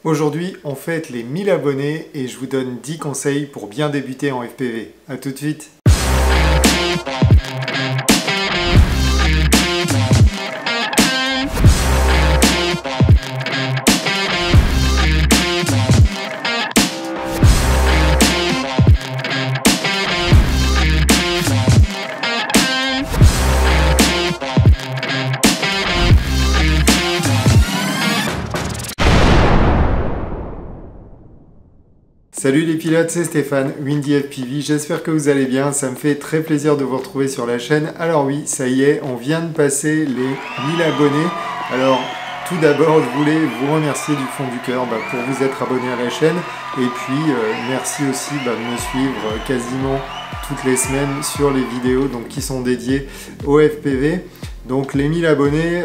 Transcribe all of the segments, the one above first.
Aujourd'hui, on fête les 1000 abonnés et je vous donne 10 conseils pour bien débuter en FPV. A tout de suite. Salut les pilotes, c'est Stéphane, Windy FPV, j'espère que vous allez bien, ça me fait très plaisir de vous retrouver sur la chaîne. Alors oui, ça y est, on vient de passer les 1000 abonnés. Alors tout d'abord, je voulais vous remercier du fond du cœur pour vous être abonné à la chaîne. Et puis merci aussi de me suivre quasiment toutes les semaines sur les vidéos qui sont dédiées au FPV. Donc les 1000 abonnés,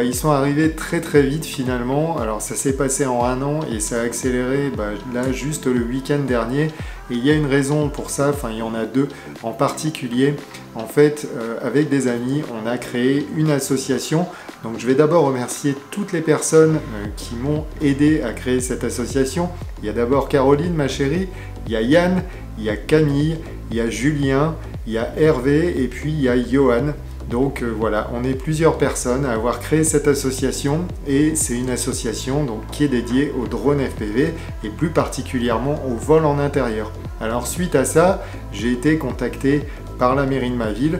ils sont arrivés très vite finalement. Alors ça s'est passé en un an et ça a accéléré là juste le week-end dernier. Et il y a une raison pour ça, il y en a deux en particulier. En fait, avec des amis, on a créé une association. Donc je vais d'abord remercier toutes les personnes qui m'ont aidé à créer cette association. Il y a d'abord Caroline, ma chérie, il y a Yann, il y a Camille, il y a Julien, il y a Hervé et puis il y a Johan. Donc voilà, on est plusieurs personnes à avoir créé cette association et c'est une association qui est dédiée aux drones FPV et plus particulièrement au vol en intérieur. Alors suite à ça, j'ai été contacté par la mairie de ma ville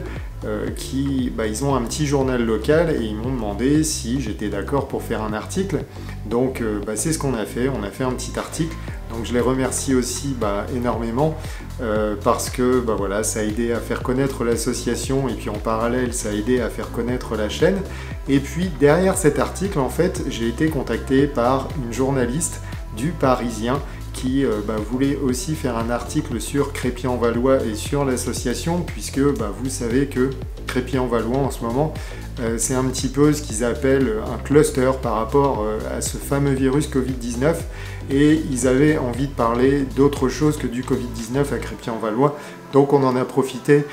ils ont un petit journal local et ils m'ont demandé si j'étais d'accord pour faire un article. Donc c'est ce qu'on a fait, on a fait un petit article. Donc je les remercie aussi énormément parce que ça a aidé à faire connaître l'association et puis en parallèle ça a aidé à faire connaître la chaîne. Et puis derrière cet article en fait j'ai été contacté par une journaliste du Parisien qui voulait aussi faire un article sur Crépy-en-Valois et sur l'association puisque vous savez que Crépy-en-Valois en ce moment c'est un petit peu ce qu'ils appellent un cluster par rapport à ce fameux virus Covid-19 et ils avaient envie de parler d'autre chose que du Covid-19 à Crépy-en-Valois, donc on en a profité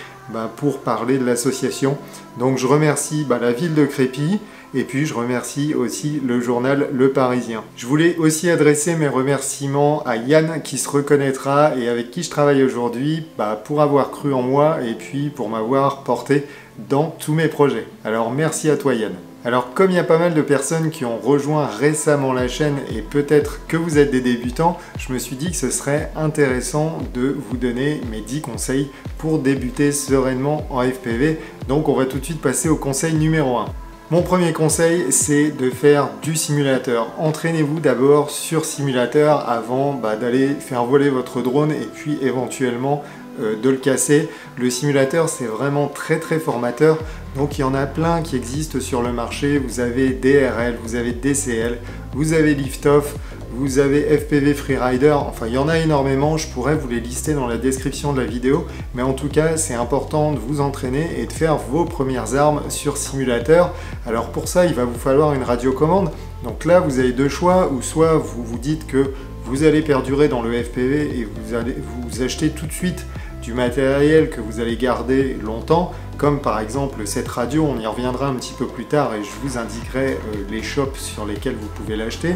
pour parler de l'association. Donc je remercie la ville de Crépy et puis je remercie aussi le journal Le Parisien. Je voulais aussi adresser mes remerciements à Yann qui se reconnaîtra et avec qui je travaille aujourd'hui pour avoir cru en moi et puis pour m'avoir porté dans tous mes projets. Alors merci à toi Yann. Alors comme il y a pas mal de personnes qui ont rejoint récemment la chaîne et peut-être que vous êtes des débutants, je me suis dit que ce serait intéressant de vous donner mes 10 conseils pour débuter sereinement en FPV. Donc on va tout de suite passer au conseil numéro 1. Mon premier conseil, c'est de faire du simulateur. Entraînez-vous d'abord sur simulateur avant d'aller faire voler votre drone et puis éventuellement de le casser. Le simulateur, c'est vraiment très formateur. Donc il y en a plein qui existent sur le marché. Vous avez DRL, vous avez DCL, vous avez Liftoff, vous avez FPV Freerider, il y en a énormément, je pourrais vous les lister dans la description de la vidéo, mais en tout cas c'est important de vous entraîner et de faire vos premières armes sur simulateur. Alors pour ça il va vous falloir une radiocommande, donc là vous avez deux choix, ou soit vous vous dites que vous allez perdurer dans le FPV et vous allez vous acheter tout de suite du matériel que vous allez garder longtemps, comme par exemple cette radio, on y reviendra un petit peu plus tard et je vous indiquerai les shops sur lesquels vous pouvez l'acheter.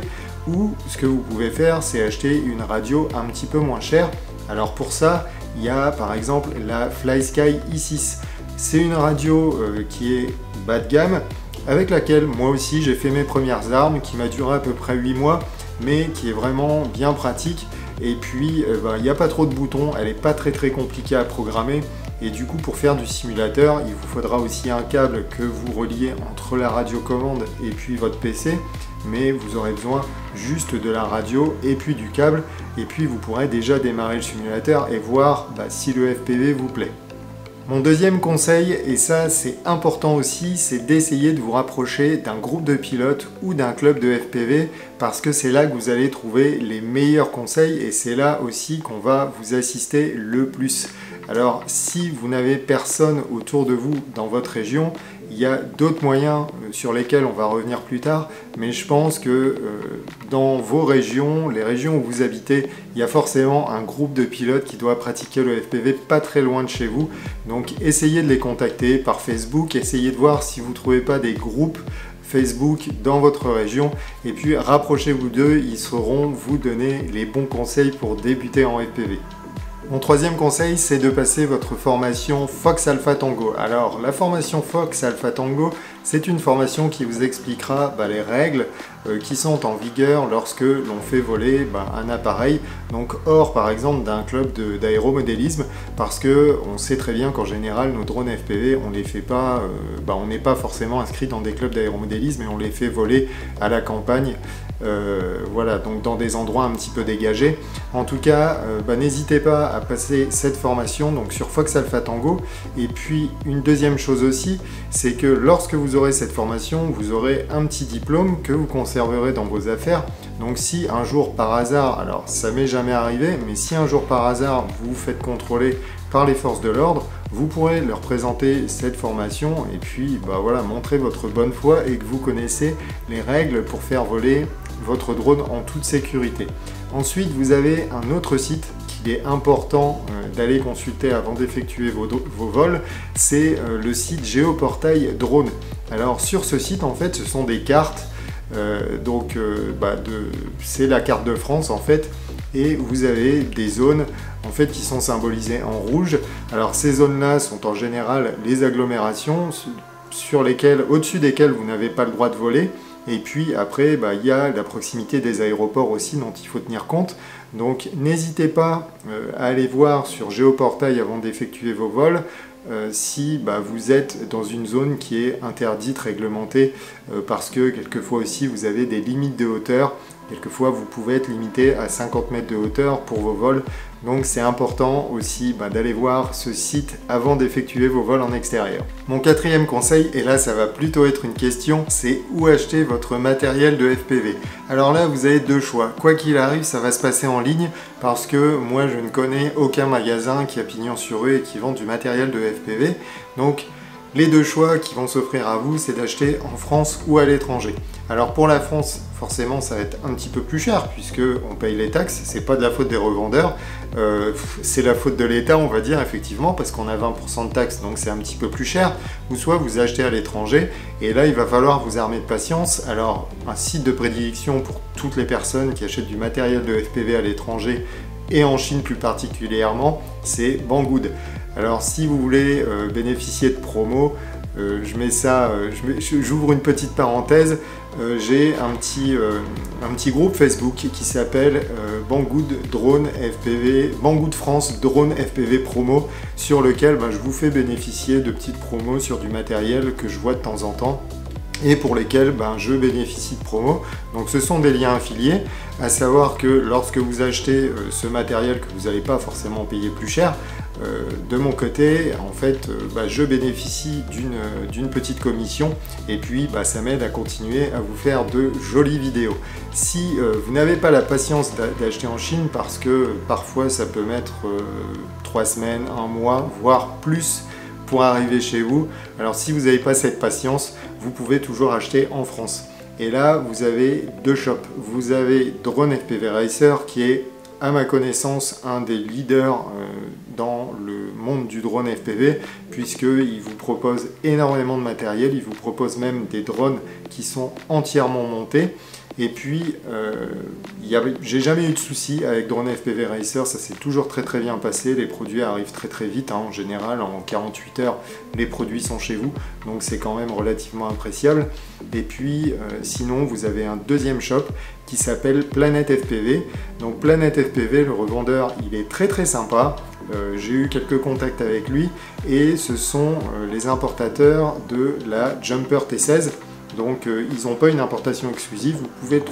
Ou ce que vous pouvez faire, c'est acheter une radio un petit peu moins chère. Alors pour ça, il y a par exemple la FlySky i6. C'est une radio qui est bas de gamme, avec laquelle moi aussi j'ai fait mes premières armes, qui m'a duré à peu près 8 mois, mais qui est vraiment bien pratique. Et puis il n'y a pas trop de boutons, elle n'est pas très compliquée à programmer. Et du coup, pour faire du simulateur, il vous faudra aussi un câble que vous reliez entre la radiocommande et puis votre PC. Mais vous aurez besoin juste de la radio et puis du câble. Et puis vous pourrez déjà démarrer le simulateur et voir si le FPV vous plaît. Mon deuxième conseil, et ça c'est important aussi, c'est d'essayer de vous rapprocher d'un groupe de pilotes ou d'un club de FPV parce que c'est là que vous allez trouver les meilleurs conseils et c'est là aussi qu'on va vous assister le plus. Alors si vous n'avez personne autour de vous dans votre région, il y a d'autres moyens sur lesquels on va revenir plus tard, mais je pense que dans vos régions, les régions où vous habitez, il y a forcément un groupe de pilotes qui doit pratiquer le FPV pas très loin de chez vous. Donc essayez de les contacter par Facebook, essayez de voir si vous ne trouvez pas des groupes Facebook dans votre région et puis rapprochez-vous d'eux, ils sauront vous donner les bons conseils pour débuter en FPV. Mon troisième conseil, c'est de passer votre formation Fox Alpha Tango. Alors, la formation Fox Alpha Tango, c'est une formation qui vous expliquera les règles qui sont en vigueur lorsque l'on fait voler un appareil, donc hors par exemple d'un club d'aéromodélisme, parce que on sait très bien qu'en général, nos drones FPV, on les fait pas, on n'est pas forcément inscrit dans des clubs d'aéromodélisme et on les fait voler à la campagne. Voilà, donc dans des endroits un petit peu dégagés. En tout cas, n'hésitez pas à passer cette formation donc sur Fox Alpha Tango. Et puis une deuxième chose aussi, c'est que lorsque vous aurez cette formation, vous aurez un petit diplôme que vous conserverez dans vos affaires. Donc si un jour par hasard, alors ça m'est jamais arrivé, mais si un jour par hasard vous vous faites contrôler par les forces de l'ordre, vous pourrez leur présenter cette formation et puis voilà, montrer votre bonne foi et que vous connaissez les règles pour faire voler votre drone en toute sécurité. Ensuite, vous avez un autre site qu'il est important d'aller consulter avant d'effectuer vos vols, c'est le site Géoportail Drone. Alors sur ce site, en fait, ce sont des cartes, c'est la carte de France en fait, et vous avez des zones en fait qui sont symbolisées en rouge. Alors ces zones-là sont en général les agglomérations au-dessus desquelles vous n'avez pas le droit de voler. Et puis après, il y a la proximité des aéroports aussi dont il faut tenir compte. Donc n'hésitez pas à aller voir sur Géoportail avant d'effectuer vos vols si vous êtes dans une zone qui est interdite, réglementée, parce que quelquefois aussi vous avez des limites de hauteur. Quelquefois vous pouvez être limité à 50 mètres de hauteur pour vos vols. Donc c'est important aussi d'aller voir ce site avant d'effectuer vos vols en extérieur. Mon quatrième conseil, et là ça va plutôt être une question, c'est où acheter votre matériel de FPV. Alors là vous avez deux choix. Quoi qu'il arrive, ça va se passer en ligne parce que moi je ne connais aucun magasin qui a pignon sur rue et qui vend du matériel de FPV. Donc les deux choix qui vont s'offrir à vous, c'est d'acheter en France ou à l'étranger. Alors pour la France, forcément ça va être un petit peu plus cher puisque on paye les taxes, c'est pas de la faute des revendeurs, c'est la faute de l'État on va dire effectivement parce qu'on a 20% de taxes donc c'est un petit peu plus cher, ou soit vous achetez à l'étranger et là il va falloir vous armer de patience. Alors un site de prédilection pour toutes les personnes qui achètent du matériel de FPV à l'étranger et en Chine plus particulièrement, c'est Banggood. Alors si vous voulez bénéficier de promos, j'ouvre une petite parenthèse, j'ai un petit groupe Facebook qui s'appelle Banggood Drone FPV, Banggood France Drone FPV Promo, sur lequel je vous fais bénéficier de petites promos sur du matériel que je vois de temps en temps et pour lesquels je bénéficie de promos. Donc ce sont des liens affiliés, à savoir que lorsque vous achetez ce matériel que vous n'allez pas forcément payer plus cher, de mon côté, en fait, je bénéficie d'une petite commission et puis ça m'aide à continuer à vous faire de jolies vidéos. Si vous n'avez pas la patience d'acheter en Chine, parce que parfois ça peut mettre 3 semaines, 1 mois, voire plus pour arriver chez vous, alors si vous n'avez pas cette patience, vous pouvez toujours acheter en France. Et là, vous avez deux shops. Vous avez Drone FPV Racer qui est, à ma connaissance, un des leaders dans le monde du drone FPV, puisqu'il vous propose énormément de matériel, il vous propose même des drones qui sont entièrement montés. Et puis, j'ai jamais eu de soucis avec Drone FPV Racer, ça s'est toujours très très bien passé, les produits arrivent très très vite, en général en 48 heures les produits sont chez vous, donc c'est quand même relativement appréciable. Et puis sinon vous avez un deuxième shop qui s'appelle Planète FPV. Donc Planète FPV, le revendeur, il est très très sympa, j'ai eu quelques contacts avec lui et ce sont les importateurs de la Jumper T16. Donc ils n'ont pas une importation exclusive, vous pouvez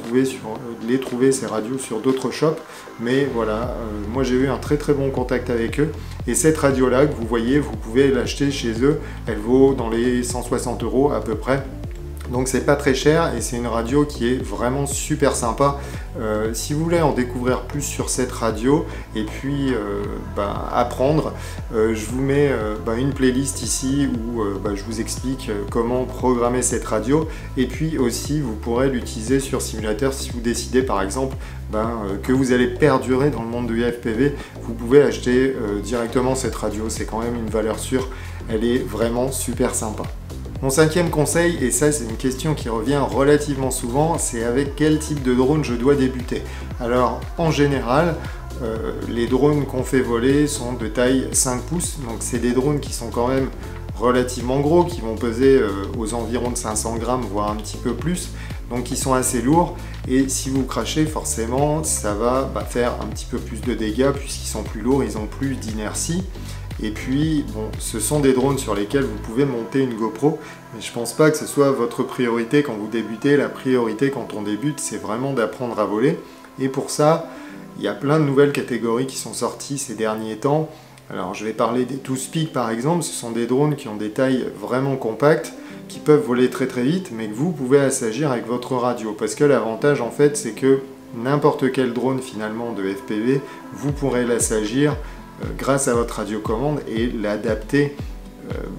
les trouver ces radios sur d'autres shops, mais voilà, moi j'ai eu un très très bon contact avec eux, et cette radio là que vous voyez, vous pouvez l'acheter chez eux, elle vaut dans les 160 € à peu près. Donc c'est pas très cher et c'est une radio qui est vraiment super sympa. Si vous voulez en découvrir plus sur cette radio et puis apprendre, je vous mets une playlist ici où je vous explique comment programmer cette radio, et puis aussi vous pourrez l'utiliser sur simulateur si vous décidez par exemple que vous allez perdurer dans le monde du FPV. Vous pouvez acheter directement cette radio, c'est quand même une valeur sûre, elle est vraiment super sympa. Mon cinquième conseil, et ça c'est une question qui revient relativement souvent, c'est avec quel type de drone je dois débuter. Alors en général, les drones qu'on fait voler sont de taille 5 pouces, donc c'est des drones qui sont quand même relativement gros, qui vont peser aux environs de 500 grammes, voire un petit peu plus, donc ils sont assez lourds, et si vous crachez, forcément, ça va faire un petit peu plus de dégâts, puisqu'ils sont plus lourds, ils ont plus d'inertie. Et puis, bon, ce sont des drones sur lesquels vous pouvez monter une GoPro, mais je pense pas que ce soit votre priorité quand vous débutez. La priorité quand on débute, c'est vraiment d'apprendre à voler. Et pour ça, il y a plein de nouvelles catégories qui sont sorties ces derniers temps. Alors, je vais parler des Toothpick par exemple. Ce sont des drones qui ont des tailles vraiment compactes, qui peuvent voler très très vite, mais que vous pouvez assagir avec votre radio. Parce que l'avantage, en fait, c'est que n'importe quel drone finalement de FPV, vous pourrez l'assagir grâce à votre radiocommande et l'adapter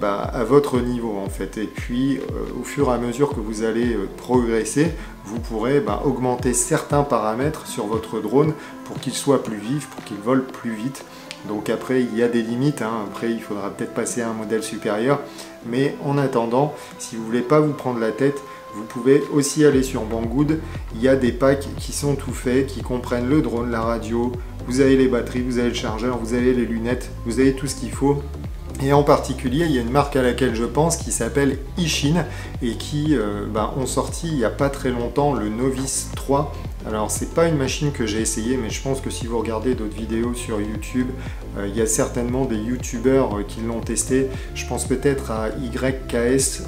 à votre niveau en fait. Et puis au fur et à mesure que vous allez progresser, vous pourrez augmenter certains paramètres sur votre drone pour qu'il soit plus vif, pour qu'il vole plus vite. Donc après il y a des limites, hein. Après il faudra peut-être passer à un modèle supérieur, mais en attendant, si vous voulez pas vous prendre la tête, vous pouvez aussi aller sur Banggood. Il y a des packs qui sont tout faits, qui comprennent le drone, la radio, vous avez les batteries, vous avez le chargeur, vous avez les lunettes, vous avez tout ce qu'il faut. Et en particulier, il y a une marque à laquelle je pense qui s'appelle Ishin et qui ont sorti il n'y a pas très longtemps le Novice 3. Alors c'est pas une machine que j'ai essayé, mais je pense que si vous regardez d'autres vidéos sur YouTube, il y a certainement des youtubeurs qui l'ont testé. Je pense peut-être à YKS,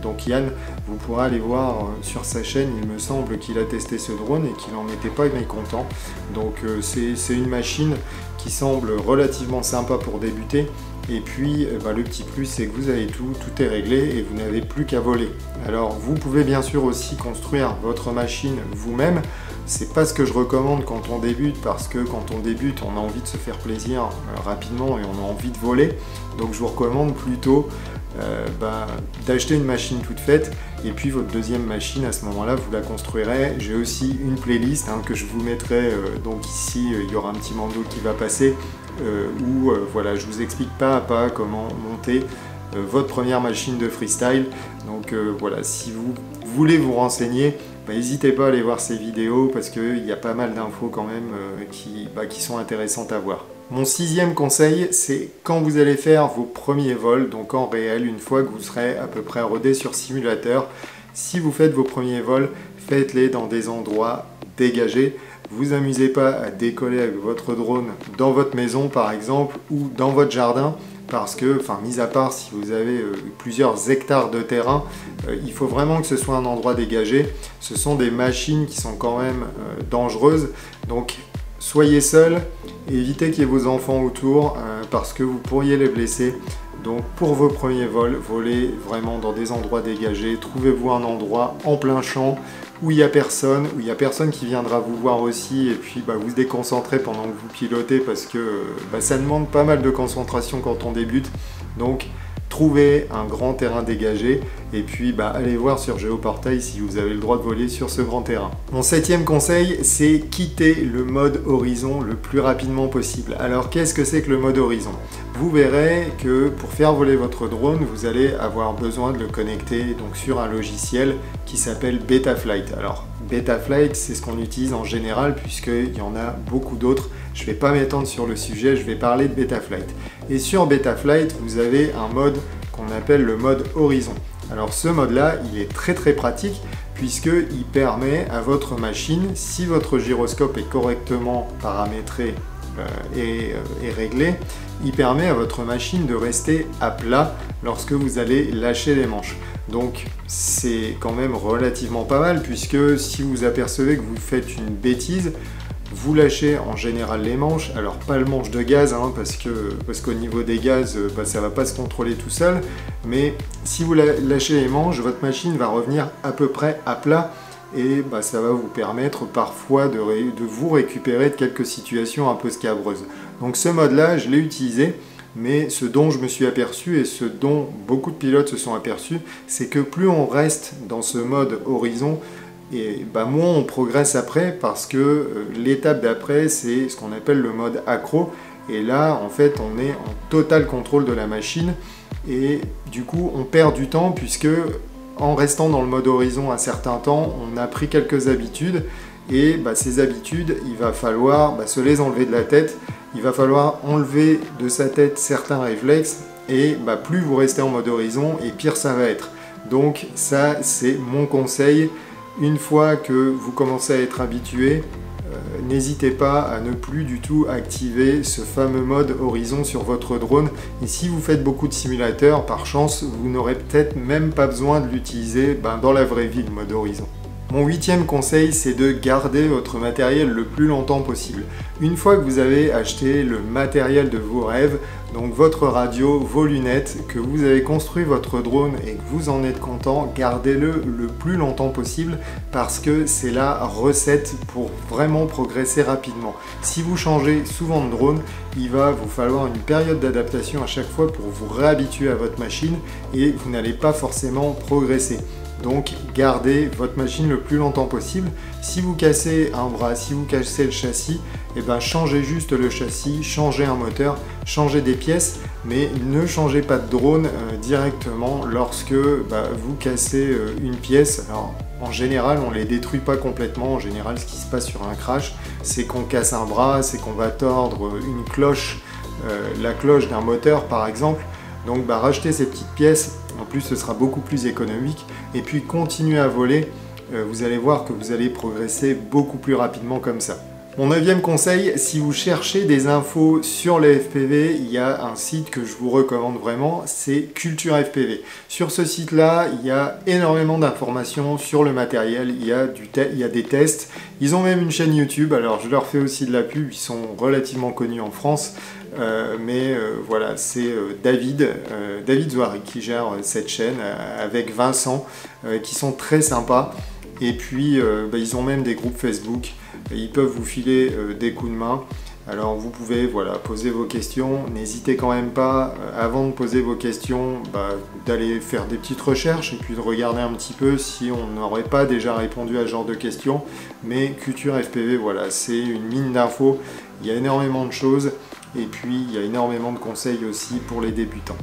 donc Yann, vous pourrez aller voir sur sa chaîne, il me semble qu'il a testé ce drone et qu'il n'en était pas mécontent. Donc c'est une machine qui semble relativement sympa pour débuter. Et puis le petit plus, c'est que vous avez tout est réglé et vous n'avez plus qu'à voler. Alors vous pouvez bien sûr aussi construire votre machine vous-même. C'est pas ce que je recommande quand on débute, parce que quand on débute, on a envie de se faire plaisir rapidement et on a envie de voler. Donc je vous recommande plutôt d'acheter une machine toute faite, et puis votre deuxième machine, à ce moment-là, vous la construirez. J'ai aussi une playlist que je vous mettrai, donc ici, il y aura un petit bandeau qui va passer, où voilà, je vous explique pas à pas comment monter votre première machine de freestyle. Donc voilà, si vous voulez vous renseigner, n'hésitez pas à aller voir ces vidéos, parce qu'il y a pas mal d'infos quand même qui sont intéressantes à voir. Mon sixième conseil, c'est quand vous allez faire vos premiers vols, donc en réel, une fois que vous serez à peu près rodé sur simulateur, si vous faites vos premiers vols, faites-les dans des endroits dégagés. Vous amusez pas à décoller avec votre drone dans votre maison par exemple, ou dans votre jardin, parce que, mis à part si vous avez plusieurs hectares de terrain, il faut vraiment que ce soit un endroit dégagé. Ce sont des machines qui sont quand même dangereuses, donc soyez seul, évitez qu'il y ait vos enfants autour, parce que vous pourriez les blesser. Donc pour vos premiers vols, volez vraiment dans des endroits dégagés, trouvez-vous un endroit en plein champ, où il n'y a personne qui viendra vous voir aussi, et puis vous déconcentrer pendant que vous pilotez, parce que ça demande pas mal de concentration quand on débute. Donc trouvez un grand terrain dégagé, et puis allez voir sur Géoportail si vous avez le droit de voler sur ce grand terrain. Mon septième conseil, c'est quitter le mode horizon le plus rapidement possible. Alors qu'est-ce que c'est que le mode horizon? Vous verrez que pour faire voler votre drone, vous allez avoir besoin de le connecter donc sur un logiciel qui s'appelle Betaflight. Alors Betaflight, c'est ce qu'on utilise en général, puisqu'il y en a beaucoup d'autres. Je ne vais pas m'étendre sur le sujet, je vais parler de Betaflight. Et sur Betaflight, vous avez un mode qu'on appelle le mode horizon. Alors ce mode-là, il est très très pratique, puisqu'il permet à votre machine, si votre gyroscope est correctement paramétré et réglé, il permet à votre machine de rester à plat lorsque vous allez lâcher les manches. Donc c'est quand même relativement pas mal, puisque si vous apercevez que vous faites une bêtise, vous lâchez en général les manches. Alors pas le manche de gaz, parce qu'au niveau des gaz, ça ne va pas se contrôler tout seul, mais si vous lâchez les manches, votre machine va revenir à peu près à plat, et ça va vous permettre parfois de vous récupérer de quelques situations un peu scabreuses. Donc ce mode-là, je l'ai utilisé, mais ce dont je me suis aperçu, et ce dont beaucoup de pilotes se sont aperçus, c'est que plus on reste dans ce mode horizon, et moins on progresse après, parce que l'étape d'après, c'est ce qu'on appelle le mode accro. Et là, en fait, on est en total contrôle de la machine. et du coup on perd du temps puisque en restant dans le mode horizon un certain temps, on a pris quelques habitudes et ces habitudes, il va falloir se les enlever de la tête, il va falloir enlever de sa tête certains réflexes et plus vous restez en mode horizon et pire ça va être. Donc ça c'est mon conseil, une fois que vous commencez à être habitué, n'hésitez pas à ne plus du tout activer ce fameux mode horizon sur votre drone. Et si vous faites beaucoup de simulateurs, par chance, vous n'aurez peut-être même pas besoin de l'utiliser dans la vraie vie, le mode horizon. Mon 8e conseil, c'est de garder votre matériel le plus longtemps possible. Une fois que vous avez acheté le matériel de vos rêves, donc votre radio, vos lunettes, que vous avez construit votre drone et que vous en êtes content, gardez-le le plus longtemps possible parce que c'est la recette pour vraiment progresser rapidement. Si vous changez souvent de drone, il va vous falloir une période d'adaptation à chaque fois pour vous réhabituer à votre machine et vous n'allez pas forcément progresser. Donc gardez votre machine le plus longtemps possible. Si vous cassez un bras, si vous cassez le châssis, changez juste le châssis, changez un moteur, changez des pièces, mais ne changez pas de drone directement lorsque vous cassez une pièce. Alors, en général, on ne les détruit pas complètement. En général, ce qui se passe sur un crash, c'est qu'on casse un bras, c'est qu'on va tordre une cloche, la cloche d'un moteur par exemple. Donc rachetez ces petites pièces, en plus ce sera beaucoup plus économique, et puis continuez à voler, vous allez voir que vous allez progresser beaucoup plus rapidement comme ça. Mon 9e conseil, si vous cherchez des infos sur les FPV, il y a un site que je vous recommande vraiment, c'est Culture FPV. Sur ce site-là, il y a énormément d'informations sur le matériel, il y a des tests, ils ont même une chaîne YouTube, alors je leur fais aussi de la pub, ils sont relativement connus en France, voilà, c'est David Zouari qui gère cette chaîne avec Vincent, qui sont très sympas, et puis ils ont même des groupes Facebook. Ils peuvent vous filer des coups de main. Alors vous pouvez poser vos questions. N'hésitez quand même pas, avant de poser vos questions, d'aller faire des petites recherches et puis de regarder un petit peu si on n'aurait pas déjà répondu à ce genre de questions. Mais Culture FPV, c'est une mine d'infos. Il y a énormément de choses et puis il y a énormément de conseils aussi pour les débutants.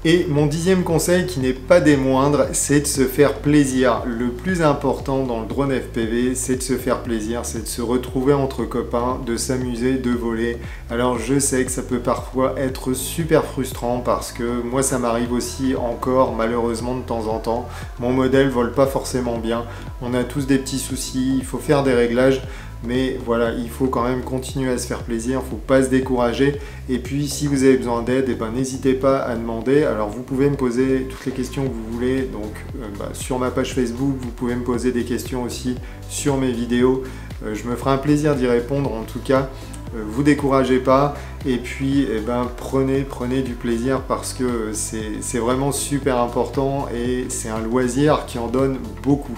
Et mon 10e conseil, qui n'est pas des moindres, c'est de se faire plaisir. Le plus important dans le drone FPV, c'est de se faire plaisir, c'est de se retrouver entre copains, de s'amuser, de voler. Alors je sais que ça peut parfois être super frustrant parce que moi ça m'arrive aussi encore malheureusement de temps en temps. Mon modèle vole pas forcément bien, on a tous des petits soucis, il faut faire des réglages. Mais voilà, il faut quand même continuer à se faire plaisir, il ne faut pas se décourager. Et puis si vous avez besoin d'aide, n'hésitez pas à demander. Alors vous pouvez me poser toutes les questions que vous voulez, donc sur ma page Facebook, vous pouvez me poser des questions aussi sur mes vidéos. Je me ferai un plaisir d'y répondre en tout cas. Vous découragez pas et puis prenez du plaisir parce que c'est vraiment super important et c'est un loisir qui en donne beaucoup.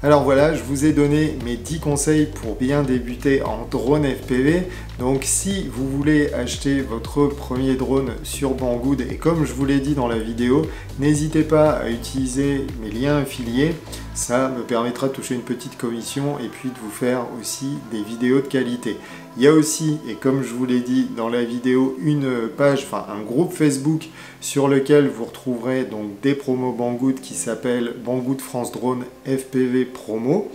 Alors voilà, je vous ai donné mes 10 conseils pour bien débuter en drone FPV. Donc si vous voulez acheter votre premier drone sur Banggood, et comme je vous l'ai dit dans la vidéo, n'hésitez pas à utiliser mes liens affiliés. Ça me permettra de toucher une petite commission et puis de vous faire aussi des vidéos de qualité. Il y a aussi, et comme je vous l'ai dit dans la vidéo, une page, un groupe Facebook sur lequel vous retrouverez donc des promos Banggood qui s'appelle Banggood France Drone FPV Promo.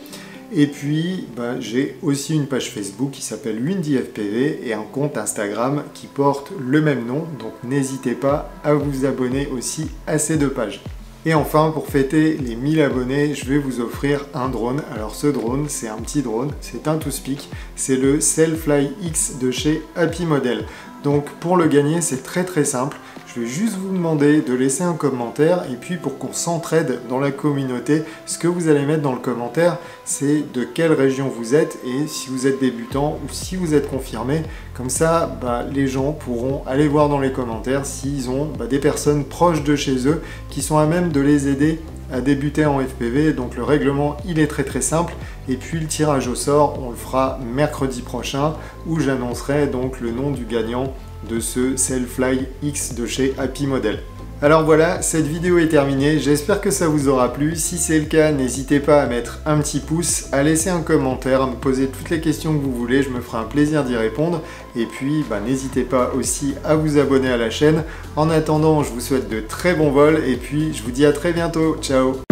Et puis j'ai aussi une page Facebook qui s'appelle Windy FPV et un compte Instagram qui porte le même nom. Donc n'hésitez pas à vous abonner aussi à ces deux pages. Et enfin, pour fêter les 1000 abonnés, je vais vous offrir un drone. Alors ce drone, c'est un petit drone, c'est un TwoSpeak, c'est le Sailfly X de chez Happy Model. Donc pour le gagner, c'est très simple. Je vais juste vous demander de laisser un commentaire et puis pour qu'on s'entraide dans la communauté, ce que vous allez mettre dans le commentaire, c'est de quelle région vous êtes et si vous êtes débutant ou si vous êtes confirmé. Comme ça, les gens pourront aller voir dans les commentaires s'ils ont des personnes proches de chez eux qui sont à même de les aider à débuter en FPV. Donc le règlement, il est très simple. Et puis le tirage au sort, on le fera mercredi prochain où j'annoncerai donc le nom du gagnant de ce Sailfly X de chez Happy Model. Alors voilà, cette vidéo est terminée, j'espère que ça vous aura plu. Si c'est le cas, n'hésitez pas à mettre un petit pouce, à laisser un commentaire, à me poser toutes les questions que vous voulez, je me ferai un plaisir d'y répondre. Et puis, n'hésitez pas aussi à vous abonner à la chaîne. En attendant, je vous souhaite de très bons vols et puis je vous dis à très bientôt. Ciao!